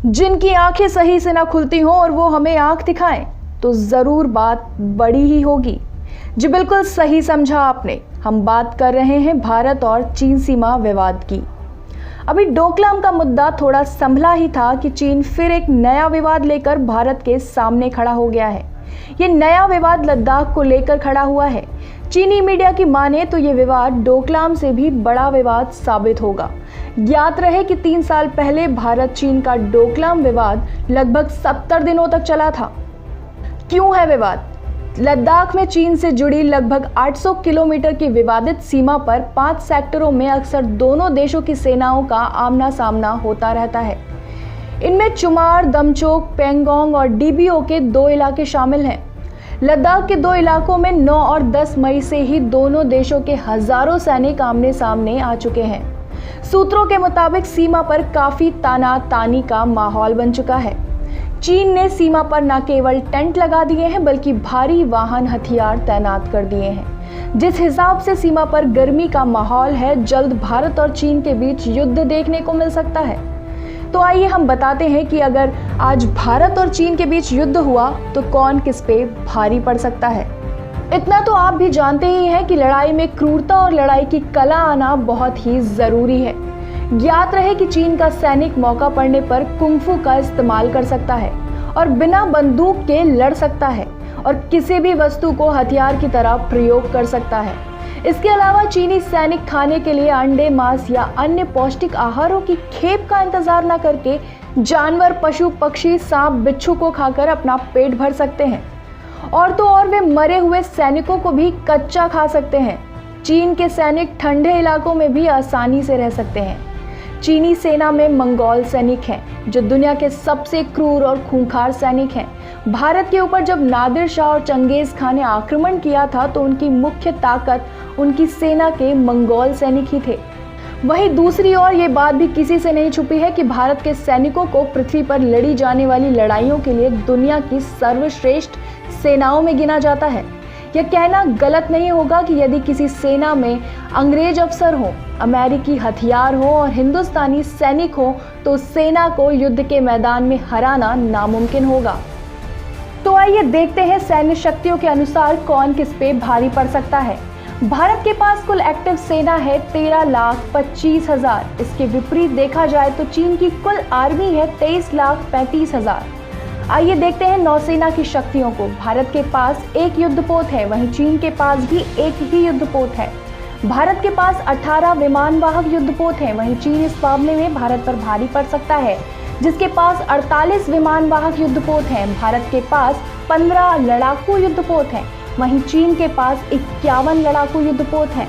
जिनकी आंखें सही से ना खुलती हों और वो हमें आंख दिखाएं तो ज़रूर बात बड़ी ही होगी। जी बिल्कुल सही समझा आपने। हम बात कर रहे हैं भारत और चीन सीमा विवाद की। अभी डोकलाम का मुद्दा थोड़ा संभला ही था कि चीन फिर एक नया विवाद लेकर भारत के सामने खड़ा हो गया है। ये नया विवाद लद्दाख को लेकर खड़ा हुआ है। चीनी मीडिया की माने तो ये विवाद डोकलाम से भी बड़ा विवाद साबित होगा। ज्ञात रहे कि 3 साल पहले भारत चीन का डोकलाम विवाद लगभग 70 दिनों तक चला था। क्यों है विवाद? लद्दाख में चीन से जुड़ी लगभग 800 किलोमीटर की विवादित सीमा पर 5 सेक्टरों में अक्सर दोनों देशों की सेनाओं का आमना सामना होता रहता है। इनमें चुमार, दमचोक, पेंगोंग और डीबीओ के 2 इलाके शामिल हैं। लद्दाख के 2 इलाकों में 9 और 10 मई से ही दोनों देशों के हजारों सैनिक आमने सामने आ चुके हैं। सूत्रों के मुताबिक सीमा पर काफी तानातानी का माहौल बन चुका है। चीन ने सीमा पर न केवल टेंट लगा दिए हैं बल्कि भारी वाहन हथियार तैनात कर दिए हैं। जिस हिसाब से सीमा पर गर्मी का माहौल है, जल्द भारत और चीन के बीच युद्ध देखने को मिल सकता है। तो आइए हम बताते हैं कि अगर आज भारत और चीन के बीच युद्ध हुआ तो कौन किस पे भारी पड़ सकता है। इतना तो आप भी जानते ही हैं कि लड़ाई में क्रूरता और लड़ाई की कला आना बहुत ही जरूरी है। ज्ञात रहे कि चीन का सैनिक मौका पड़ने पर कुंफू का इस्तेमाल कर सकता है और बिना बंदूक के लड़ सकता है और किसी भी वस्तु को हथियार की तरह प्रयोग कर सकता है। इसके अलावा चीनी सैनिक खाने के लिए अंडे, मांस या अन्य पौष्टिक आहारों की खेप का इंतजार न करके जानवर, पशु, पक्षी, सांप, बिच्छू को खाकर अपना पेट भर सकते हैं। और तो और वे मरे हुए सैनिकों को भी कच्चा खा सकते हैं। चीन के सैनिक ठंडे इलाकों में भी आसानी से रह सकते हैं। चीनी सेना में मंगोल सैनिक हैं जो दुनिया के सबसे क्रूर और खूंखार सैनिक हैं। भारत के ऊपर जब नादिर शाह और चंगेज खान ने आक्रमण किया था तो उनकी मुख्य ताकत उनकी सेना के मंगोल सैनिक ही थे। वहीं दूसरी ओर ये बात भी किसी से नहीं छुपी है कि भारत के सैनिकों को पृथ्वी पर लड़ी जाने वाली लड़ाइयों के लिए दुनिया की सर्वश्रेष्ठ सेनाओं में गिना जाता है। यह कहना गलत नहीं होगा कि यदि किसी सेना में अंग्रेज अफसर हो, अमेरिकी हथियार हो और हिंदुस्तानी सैनिक हो तो उस सेना को युद्ध के मैदान में हराना नामुमकिन होगा। तो आइए देखते हैं सैन्य शक्तियों के अनुसार कौन किस पे भारी पड़ सकता है। भारत के पास कुल एक्टिव सेना है 13,25,000। इसके विपरीत देखा जाए तो चीन की कुल आर्मी है 23,35,000। आइए देखते हैं नौसेना की शक्तियों को। भारत के पास एक युद्धपोत है, वहीं चीन के पास भी एक ही युद्धपोत है। भारत के पास 18 विमान वाहक युद्धपोत हैं, वहीं चीन इस मामले में भारत पर भारी पड़ सकता है जिसके पास 48 विमान वाहक युद्धपोत हैं। भारत के पास 15 लड़ाकू युद्धपोत हैं, वहीं चीन के पास 51 लड़ाकू युद्धपोत हैं।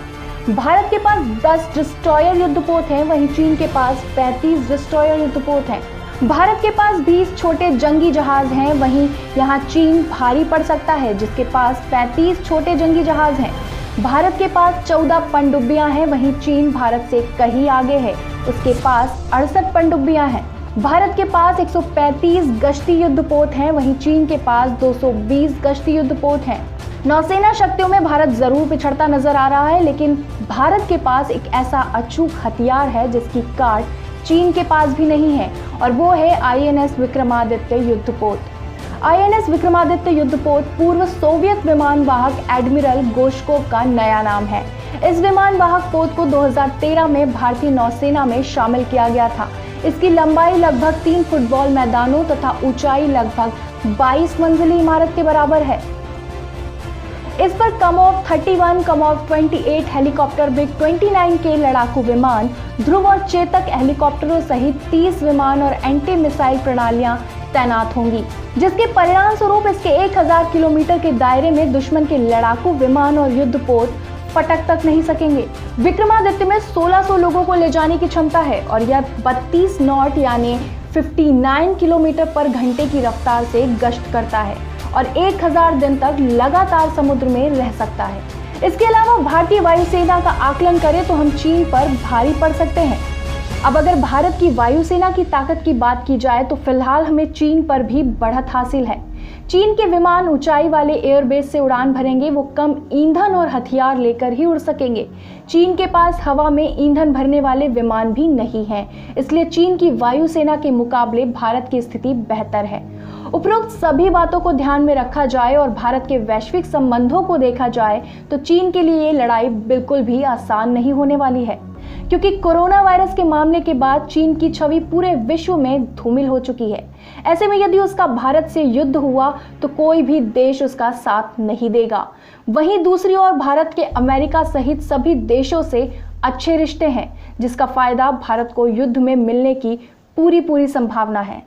भारत के पास 10 डिस्ट्रॉयर युद्धपोत हैं, वहीं चीन के पास 35 डिस्ट्रॉयर युद्धपोत हैं। भारत के पास 20 छोटे जंगी जहाज हैं, वहीं यहाँ चीन भारी पड़ सकता है जिसके पास 35 छोटे जंगी जहाज हैं। भारत के पास 14 पनडुब्बियां हैं, वहीं चीन भारत से कहीं आगे है, उसके पास 68 पनडुब्बियां हैं। भारत के पास 135 गश्ती युद्धपोत हैं, वहीं चीन के पास 220 गश्ती युद्धपोत हैं। नौसेना शक्तियों में भारत जरूर पिछड़ता नजर आ रहा है, लेकिन भारत के पास एक ऐसा अचूक हथियार है जिसकी काट चीन के पास भी नहीं है और वो है INS विक्रमादित्य युद्धपोत। INS विक्रमादित्य युद्धपोत पूर्व सोवियत विमान वाहक एडमिरल गोशकोव का नया नाम है। इस विमान वाहक पोत को 2013 में भारतीय नौसेना में शामिल किया गया था। इसकी लंबाई लगभग 3 फुटबॉल मैदानों तथा ऊंचाई लगभग 22 मंजिली इमारत के बराबर है। इस पर कमोव 31, कमोव 28 हेलीकॉप्टर, मिग 29 के लड़ाकू विमान, ध्रुव और चेतक हेलीकॉप्टरों सहित 30 विमान और एंटी मिसाइल प्रणालियां तैनात होंगी, जिसके परिणाम स्वरूप इसके 1000 किलोमीटर के दायरे में दुश्मन के लड़ाकू विमान और युद्धपोत फटक तक नहीं सकेंगे। विक्रमादित्य में 1600 लोगों को ले जाने की क्षमता है और यह 32 नॉट यानी 59 किलोमीटर पर घंटे की रफ्तार से गश्त करता है और 1000 दिन तक लगातार समुद्र में रह सकता है। इसके अलावा भारतीय वायुसेना का आकलन करें तो हम चीन पर भारी पड़ सकते हैं। अब अगर भारत की वायुसेना की ताकत की बात की जाए तो फिलहाल हमें चीन पर भी बढ़त हासिल है। चीन के विमान ऊंचाई वाले एयरबेस से उड़ान भरेंगे, वो कम ईंधन और हथियार लेकर ही उड़ सकेंगे। चीन के पास हवा में ईंधन भरने वाले विमान भी नहीं हैं, इसलिए चीन की वायुसेना के मुकाबले भारत की स्थिति बेहतर है। उपरोक्त सभी बातों को ध्यान में रखा जाए और भारत के वैश्विक संबंधों को देखा जाए तो चीन के लिए ये लड़ाई बिल्कुल भी आसान नहीं होने वाली है, क्योंकि कोरोना वायरस के मामले के बाद चीन की छवि पूरे विश्व में धूमिल हो चुकी है। ऐसे में यदि उसका भारत से युद्ध हुआ तो कोई भी देश उसका साथ नहीं देगा। वहीं दूसरी ओर भारत के अमेरिका सहित सभी देशों से अच्छे रिश्ते हैं, जिसका फायदा भारत को युद्ध में मिलने की पूरी संभावना है।